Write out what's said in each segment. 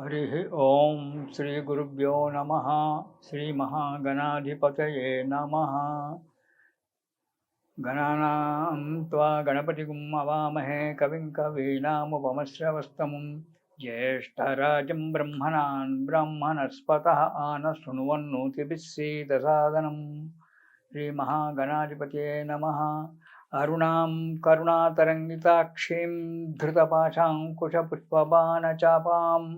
हरि ओम श्री गुरुभ्यो नमः। श्री महागणाधिपतये नमः। गणानां त्वा गणपतिगुं अवामहे कविं कवीनामुपमश्रवस्तमं ज्येष्ठराजं ब्रह्मणान् ब्रह्मणस्पतः आनशृण्वन्नोतिभिस्सीदसादनं श्रीमहागणाधिपतये नमः। अरुणां करुणातरङ्गिताक्षीं धृतपाशाङ्कुशपुष्पबाणचापाम्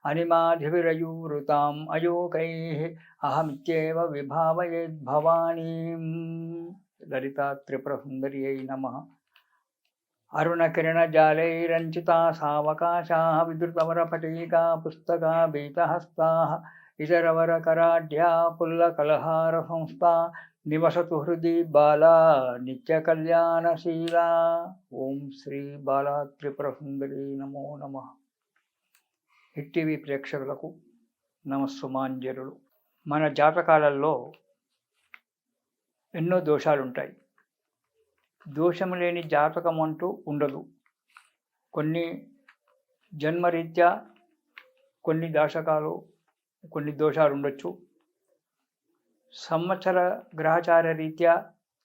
अनिमाधिविरयूरुताम् अयोकैः अहमित्येव विभावयेद्भवानीं। ललिता त्रिपुरसुन्दर्यै नमः। अरुणकिरणजालैरञ्चिता सावकाशाः विद्रुतवरपटीका पुस्तका भीतहस्ताः इतरवरकराढ्या पुल्लकलहारसंस्था निवसतु हृदि बाला नित्यकल्याणशीला। ఓం శ్రీ బాలా త్రిపురసుందరి నమో నమః. హిట్ టీవీ ప్రేక్షకులకు నమస్సుమాంజలులు. మన జాతకాలలో ఎన్నో దోషాలుంటాయి. దోషము లేని జాతకం అంటూ ఉండదు. కొన్ని జన్మరీత్యా కొన్ని కొన్ని దోషాలు ఉండొచ్చు. సంవత్సర గ్రహచార రీత్యా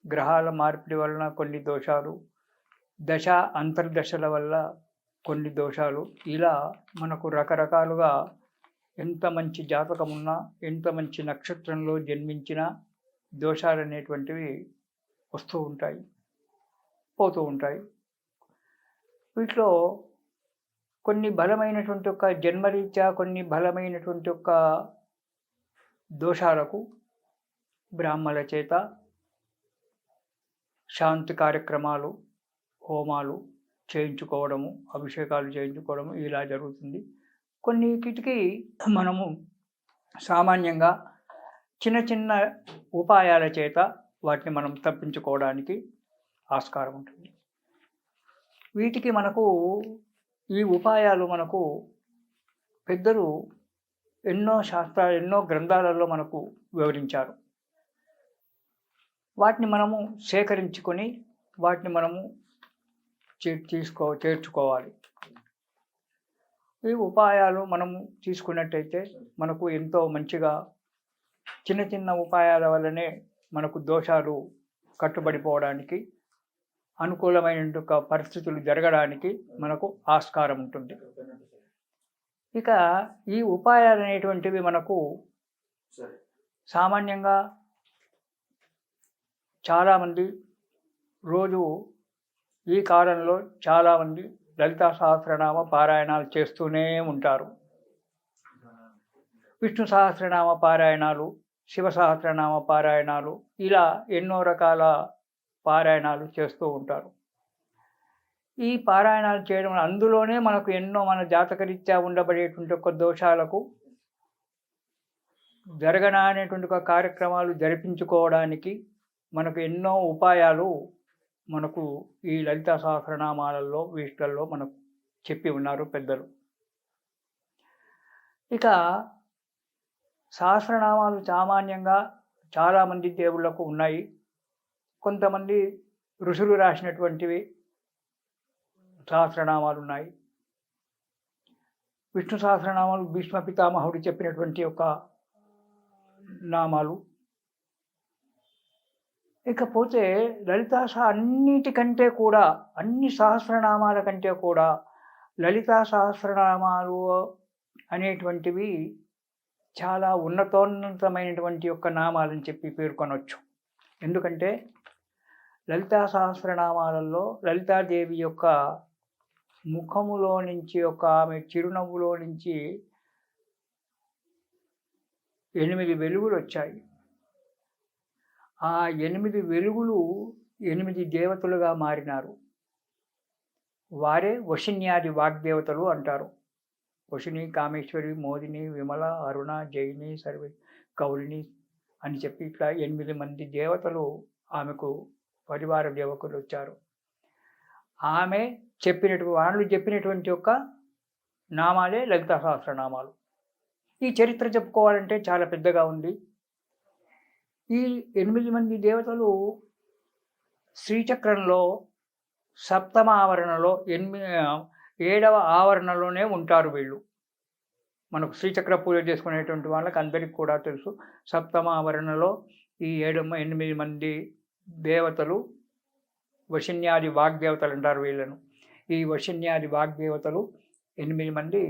గ్రహాల మార్పిడి వలన కొన్ని దోషాలు, దశ అంతర్దశల వల్ల కొన్ని దోషాలు, ఇలా మనకు రకరకాలుగా ఎంత మంచి జాతకం ఉన్నా, ఎంత మంచి నక్షత్రంలో జన్మించినా దోషాలు అనేటువంటివి వస్తూ ఉంటాయి, పోతూ ఉంటాయి. వీటిలో కొన్ని బలమైనటువంటి ఒక జన్మరీత్యా కొన్ని బలమైనటువంటి ఒక దోషాలకు బ్రాహ్మణుల చేత శాంతి కార్యక్రమాలు, హోమాలు చేయించుకోవడము, అభిషేకాలు చేయించుకోవడము ఇలా జరుగుతుంది. కొన్నిటికి మనము సామాన్యంగా చిన్న చిన్న ఉపాయాల చేత వాటిని మనం తప్పించుకోవడానికి ఆస్కారం ఉంటుంది. వీటికి ఈ ఉపాయాలు మనకు పెద్దలు ఎన్నో గ్రంథాలలో మనకు వివరించారు. వాటిని మనము సేకరించుకొని వాటిని మనము చేర్చుకోవాలి. ఈ ఉపాయాలు మనము తీసుకున్నట్టయితే మనకు ఎంతో మంచిగా, చిన్న చిన్న ఉపాయాల వల్లనే మనకు దోషాలు కట్టుబడిపోవడానికి, అనుకూలమైన పరిస్థితులు జరగడానికి మనకు ఆస్కారం ఉంటుంది. ఇక ఈ ఉపాయాలు అనేటువంటివి మనకు సామాన్యంగా చాలామంది రోజు ఈ కాలంలో చాలామంది లలితా సహస్రనామ పారాయణాలు చేస్తూనే ఉంటారు. విష్ణు సహస్రనామ పారాయణాలు, శివ సహస్రనామ పారాయణాలు, ఇలా ఎన్నో రకాల పారాయణాలు చేస్తూ ఉంటారు. ఈ పారాయణాలు చేయడం అందులోనే మనకు ఎన్నో మన జాతకరీత్యా ఉండబడేటువంటి ఒక దోషాలకు జరగననేటువంటి ఒక కార్యక్రమాలు జరిపించుకోవడానికి మనకు ఎన్నో ఉపాయాలు మనకు ఈ లలితా సహస్రనామాలలో వీటిల్లో మనకు చెప్పి ఉన్నారు పెద్దలు. ఇక సహస్రనామాలు సామాన్యంగా చాలామంది దేవుళ్లకు ఉన్నాయి. కొంతమంది ఋషులు రాసినటువంటివి సహస్రనామాలు ఉన్నాయి. విష్ణు సహస్రనామాలు భీష్మ పితామహుడు చెప్పినటువంటి ఒక నామాలు. ఇకపోతే లలితా అన్నిటికంటే కూడా, అన్ని సహస్రనామాల కంటే కూడా లలితా సహస్రనామాలు అనేటువంటివి చాలా ఉన్నతోన్నతమైనటువంటి యొక్క నామాలని చెప్పి పేర్కొనవచ్చు. ఎందుకంటే లలితా సహస్రనామాలలో లలితాదేవి యొక్క ముఖములో నుంచి, ఆమె చిరునవ్వులో నుంచి 8 వెలుగులు వచ్చాయి. ఆ 8 వెలుగులు 8 దేవతలుగా మారినారు. వారే వశిన్యాది వాగ్దేవతలు అంటారు. వశిని, కామేశ్వరి, మోదిని, విమల, అరుణ, జైని, సర్వే, కౌలిని అని చెప్పి ఇట్లా 8 మంది దేవతలు ఆమెకు పరివార దేవతలు వచ్చారు. వాళ్ళు చెప్పినటువంటి యొక్క నామాలే లలితా సహస్రనామాలు. ఈ చరిత్ర చెప్పుకోవాలంటే చాలా పెద్దగా ఉంది. ఈ 8 మంది దేవతలు శ్రీచక్రంలో సప్తమ ఆవరణలో 7వ ఆవరణలోనే ఉంటారు. వీళ్ళు మనకు శ్రీచక్ర పూజ చేసుకునేటువంటి వాళ్ళకి అందరికీ కూడా తెలుసు. సప్తమావరణలో ఈ 8 మంది దేవతలు, వశిన్యాది వాగ్దేవతలు అంటారు వీళ్ళను. ఈ వశిన్యాది వాగ్దేవతలు 8 మంది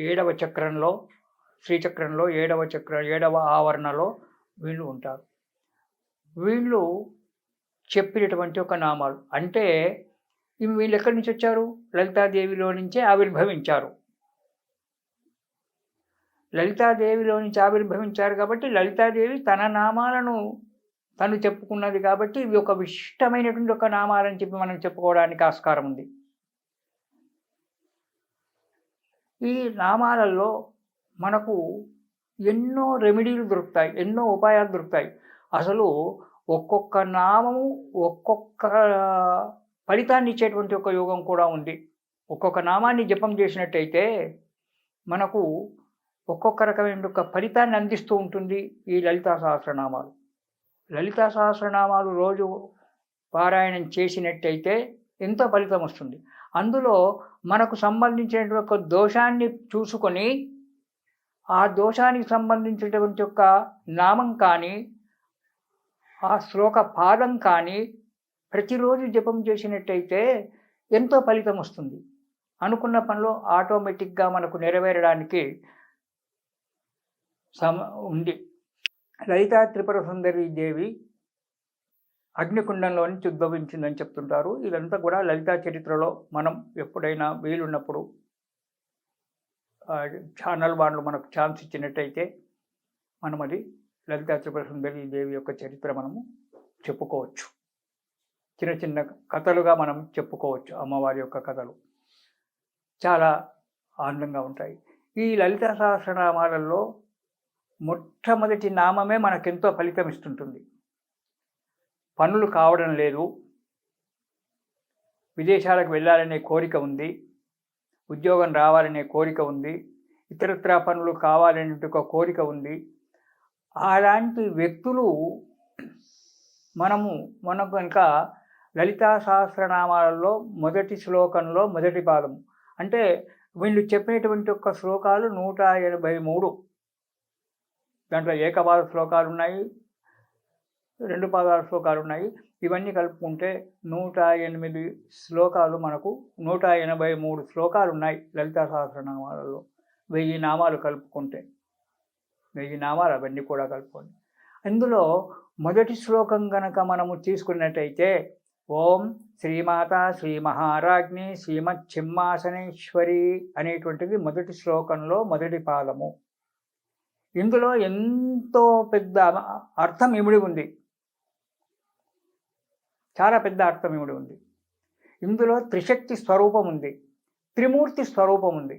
7వ చక్రంలో, శ్రీచక్రంలో 7వ ఆవరణలో వీళ్ళు ఉంటారు. వీళ్ళు చెప్పినటువంటి ఒక నామాలు అంటే వీళ్ళు ఎక్కడి నుంచి వచ్చారు? లలితాదేవిలో నుంచే ఆవిర్భవించారు. లలితాదేవిలో నుంచి ఆవిర్భవించారు కాబట్టి లలితాదేవి తన నామాలను తను చెప్పుకున్నది కాబట్టి ఇవి ఒక విశిష్టమైనటువంటి ఒక నామాలని చెప్పి మనం చెప్పుకోవడానికి ఆస్కారం ఉంది. ఈ నామాలలో మనకు ఎన్నో రెమెడీలు దొరుకుతాయి, ఎన్నో ఉపాయాలు దొరుకుతాయి. అసలు ఒక్కొక్క నామము ఒక్కొక్క ఫలితాన్ని ఇచ్చేటువంటి ఒక యోగం కూడా ఉంది. ఒక్కొక్క నామాన్ని జపం చేసినట్టయితే మనకు ఒక్కొక్క రకమైన ఒక ఫలితాన్ని అందిస్తూ ఉంటుంది ఈ లలితా సహస్రనామాలు. లలితా సహస్రనామాలు రోజు పారాయణం చేసినట్టయితే ఎంతో ఫలితం వస్తుంది. అందులో మనకు సంబంధించినటువంటి ఒక దోషాన్ని చూసుకొని ఆ దోషానికి సంబంధించినటువంటి ఒక నామం కానీ ఆ శ్లోక పాదం కానీ ప్రతిరోజు జపం చేసినట్టయితే ఎంతో ఫలితం వస్తుంది. అనుకున్న పనిలో ఆటోమేటిక్గా మనకు నెరవేరడానికి ఉంది. లలితా త్రిపుర సుందరి దేవి అగ్నికుండంలో నుంచి ఉద్భవించిందని చెప్తుంటారు. ఇదంతా కూడా లలితా చరిత్రలో మనం ఎప్పుడైనా వీలున్నప్పుడు ఛానల్ వాళ్ళు మనకు ఛాన్స్ ఇచ్చినట్టయితే మనం అది లలితా త్రిపుర సుందరి దేవి యొక్క చరిత్ర మనము చెప్పుకోవచ్చు. చిన్న చిన్న కథలుగా మనం చెప్పుకోవచ్చు. అమ్మవారి యొక్క కథలు చాలా ఆనందంగా ఉంటాయి. ఈ లలితా సహస్రనామాలలో మొట్టమొదటి నామమే మనకెంతో ఫలితం ఇస్తుంటుంది. పనులు కావడం లేదు, విదేశాలకు వెళ్ళాలనే కోరిక ఉంది, ఉద్యోగం రావాలనే కోరిక ఉంది, ఇతరత్రా పనులు కావాలనే ఒక కోరిక ఉంది. అలాంటి వ్యక్తులు మనకు కనుక లలితా సహస్రనామాలలో మొదటి శ్లోకంలో మొదటి పాదము అంటే వీళ్ళు చెప్పినటువంటి ఒక శ్లోకాలు 183. దాంట్లో ఏకపాద శ్లోకాలు ఉన్నాయి, 2 పాదాల శ్లోకాలు ఉన్నాయి. ఇవన్నీ కలుపుకుంటే 108 శ్లోకాలు, మనకు 183 శ్లోకాలు ఉన్నాయి లలితా సహస్రనామాలలో. 1000 నామాలు కలుపుకుంటే 1000 నామాలు అవన్నీ కూడా కలుపుకోండి. అందులో మొదటి శ్లోకం కనుక మనము తీసుకున్నట్టయితే ఓం శ్రీమాత శ్రీ మహారాజ్ఞి శ్రీమచ్చిమ్మాసనేశ్వరి అనేటువంటిది మొదటి శ్లోకంలో మొదటి పాదము. ఇందులో ఎంతో పెద్ద అర్థం ఇమిడి ఉంది, చాలా పెద్ద అర్థం ఇమిడి ఉంది. ఇందులో త్రిశక్తి స్వరూపం ఉంది, త్రిమూర్తి స్వరూపం ఉంది.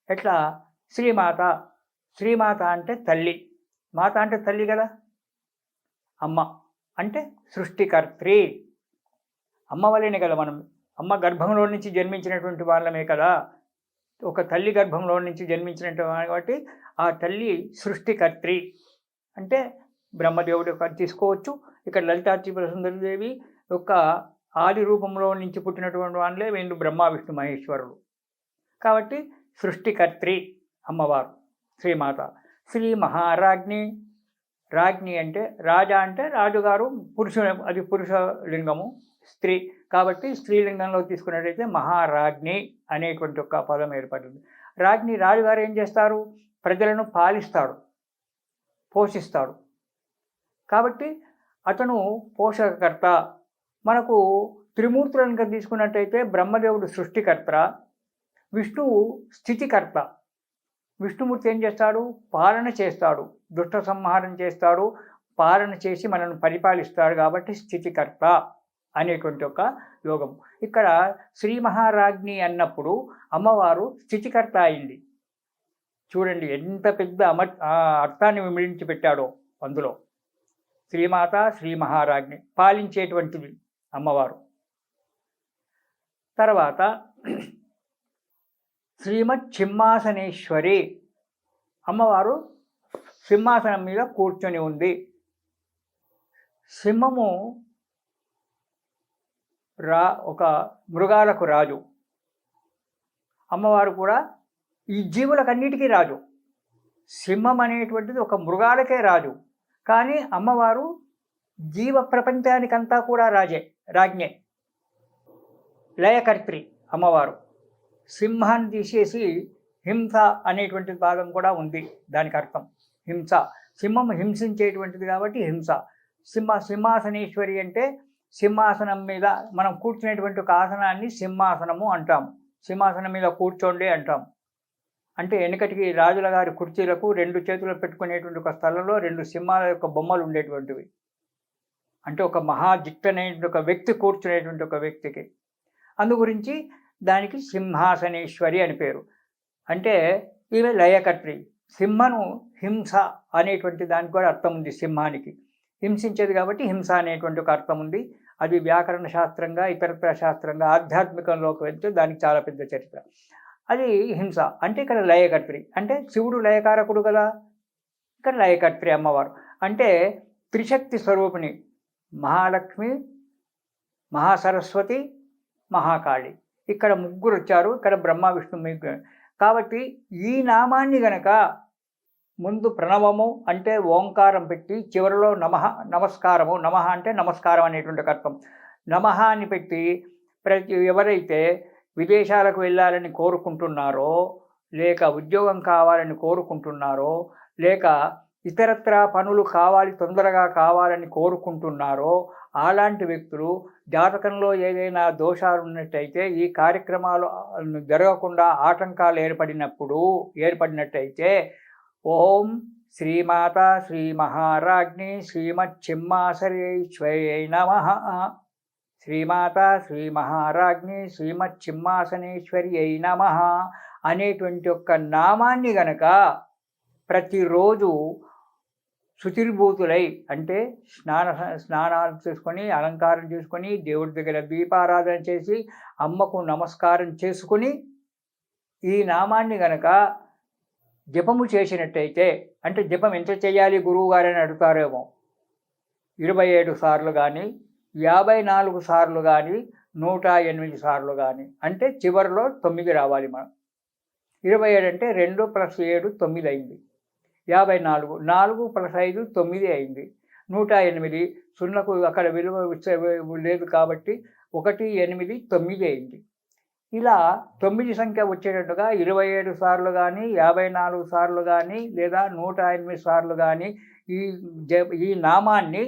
ఎట్లా? శ్రీమాత, శ్రీమాత అంటే తల్లి, మాత అంటే తల్లి కదా. అమ్మ అంటే సృష్టికర్త్రి, అమ్మ వల్లనే కదా మనం, అమ్మ గర్భంలో నుంచి జన్మించినటువంటి వాళ్ళమే కదా, ఒక తల్లి గర్భంలో నుంచి జన్మించినటువంటి కాబట్టి ఆ తల్లి సృష్టికర్త్రి అంటే బ్రహ్మదేవుడు యొక్క తీసుకోవచ్చు. ఇక్కడ లలితా త్రిపుర సుందరీదేవి యొక్క ఆది రూపంలో నుంచి పుట్టినటువంటి వాళ్ళే వీళ్ళు బ్రహ్మ విష్ణు మహేశ్వరుడు కాబట్టి సృష్టికర్త్రి అమ్మవారు శ్రీమాత. శ్రీ మహారాజ్ఞి, రాజ్ఞి అంటే రాజా అంటే రాజుగారు, పురుషుడు అది పురుష లింగము, స్త్రీ కాబట్టి స్త్రీలింగంలో తీసుకున్నట్టయితే మహారాజ్ఞి అనేటువంటి ఒక పదం ఏర్పడింది. రాజ్ఞి, రాజుగారు ఏం చేస్తారు? ప్రజలను పాలిస్తాడు, పోషిస్తాడు కాబట్టి అతను పోషకకర్త. మనకు త్రిమూర్తులను కనుక తీసుకున్నట్టయితే బ్రహ్మదేవుడు సృష్టికర్త, విష్ణువు స్థితికర్త. విష్ణుమూర్తి ఏం చేస్తాడు? పాలన చేస్తాడు, దుష్ట సంహారం చేస్తాడు, పాలన చేసి మనల్ని పరిపాలిస్తాడు కాబట్టి స్థితికర్త అనేటువంటి ఒక యోగం. ఇక్కడ శ్రీ మహారాజ్ఞి అన్నప్పుడు అమ్మవారు స్థితికర్త అయింది. చూడండి ఎంత పెద్ద అర్థాన్ని విమిడించి పెట్టాడో అందులో. శ్రీమాత, శ్రీ మహారాజ్ఞి పాలించేటువంటిది అమ్మవారు. తర్వాత శ్రీమచ్చిమ్మాసనేశ్వరి, అమ్మవారు సింహాసనం మీద కూర్చొని ఉంది. సింహము ఒక మృగాలకు రాజు, అమ్మవారు కూడా ఈ జీవులకన్నిటికీ రాజు. సింహం అనేటువంటిది ఒక మృగాలకే రాజు. కానీ అమ్మవారు జీవ ప్రపంచానికంతా కూడా రాజ్ఞే. లయకర్త్రి అమ్మవారు. సింహాన్ని తీసేసి హింస అనేటువంటి భాగం కూడా ఉంది. దానికి అర్థం హింస. సింహం హింసించేటువంటిది కాబట్టి హింస. సింహాసనేశ్వరి అంటే సింహాసనం మీద మనం కూర్చునేటువంటి ఒక ఆసనాన్ని సింహాసనము అంటాము. సింహాసనం మీద కూర్చోండి అంటాం. అంటే వెనకటికి రాజుల గారి కుర్చీలకు 2 చేతులు పెట్టుకునేటువంటి ఒక స్థలంలో 2 సింహాల యొక్క బొమ్మలు ఉండేటువంటివి. అంటే ఒక మహాజిట్టనేటువంటి ఒక వ్యక్తి కూర్చునేటువంటి ఒక వ్యక్తికి. అందు గురించి దానికి సింహాసనేశ్వరి అని పేరు. అంటే ఈమె లయకర్త్రి. సింహను హింస అనేటువంటి దానికి కూడా అర్థం ఉంది. సింహానికి హింసించేది కాబట్టి హింస అనేటువంటి ఒక అర్థం ఉంది. అది వ్యాకరణ శాస్త్రంగా, ఇతరత్ర శాస్త్రంగా, ఆధ్యాత్మికంలోకి వెళ్తే దానికి చాలా పెద్ద చరిత్ర. అది హింస. అంటే ఇక్కడ లయకర్త్రి. అంటే శివుడు లయకారకుడు కదా, ఇక్కడ లయకర్త్రి అమ్మవారు. అంటే త్రిశక్తి స్వరూపిణి. మహాలక్ష్మి, మహాసరస్వతి, మహాకాళి. ఇక్కడ ముగ్గురు వచ్చారు. ఇక్కడ బ్రహ్మ విష్ణు. కాబట్టి ఈ నామాన్ని గనక ముందు ప్రణవము అంటే ఓంకారం పెట్టి చివరిలో నమస్కారము, నమః అంటే నమస్కారం అనేటువంటి అర్థం. నమః అని పెట్టి ఎవరైతే విదేశాలకు వెళ్ళాలని కోరుకుంటున్నారో, లేక ఉద్యోగం కావాలని కోరుకుంటున్నారో, లేక ఇతరత్ర పనులు తొందరగా కావాలని కోరుకుంటున్నారో అలాంటి వ్యక్తులు జాతకంలో ఏదైనా దోషాలు ఉన్నట్టయితే, ఈ కార్యక్రమాలు జరగకుండా ఆటంకాలు ఏర్పడినట్టయితే ఓం శ్రీమాత శ్రీ మహారాజ్ఞి శ్రీమచ్చిమ్మాసనేశ్వర్యై నమః, శ్రీమాత శ్రీ మహారాజ్ఞి శ్రీమచ్చిమ్మాసనేశ్వర్యై నమః అనేటువంటి ఒక్క నామాన్ని గనక ప్రతిరోజు శుచిర్భూతులై అంటే స్నానాలు చేసుకొని, అలంకారం చేసుకొని, దేవుడి దగ్గర దీపారాధన చేసి, అమ్మకు నమస్కారం చేసుకుని ఈ నామాన్ని గనక జపము చేసినట్టయితే, అంటే జపం ఎంత చేయాలి గురువు గారని అడుగుతారేమో, 27 సార్లు కానీ, 54 సార్లు కానీ, 108 సార్లు కానీ. అంటే చివరిలో 9 రావాలి మనం. 27 అంటే 2 + 7 9 అయింది. 54 4 + 5 9 అయింది. 108 సున్నకు అక్కడ విలువ లేదు కాబట్టి 1 8 9 అయింది. ఇలా 9 సంఖ్య వచ్చేటట్టుగా 27 సార్లు కానీ, 54 సార్లు కానీ, లేదా 108 సార్లు కానీ ఈ నామాన్ని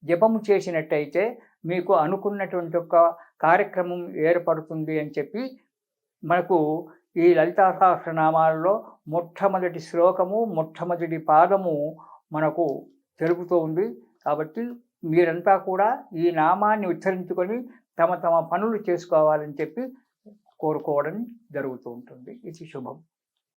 జపము చేసినట్టయితే మీకు అనుకున్నటువంటి ఒక కార్యక్రమం ఏర్పడుతుంది అని చెప్పి మనకు ఈ లలితా సహస్రనామాలలో మొట్టమొదటి శ్లోకము, మొట్టమొదటి పాదము మనకు తెలుపుతూ ఉంది. కాబట్టి మీరంతా కూడా ఈ నామాన్ని ఉచ్చరించుకొని తమ పనులు చేసుకోవాలని చెప్పి కోరుకోవడం జరుగుతూ ఉంటుంది. ఇది శుభం.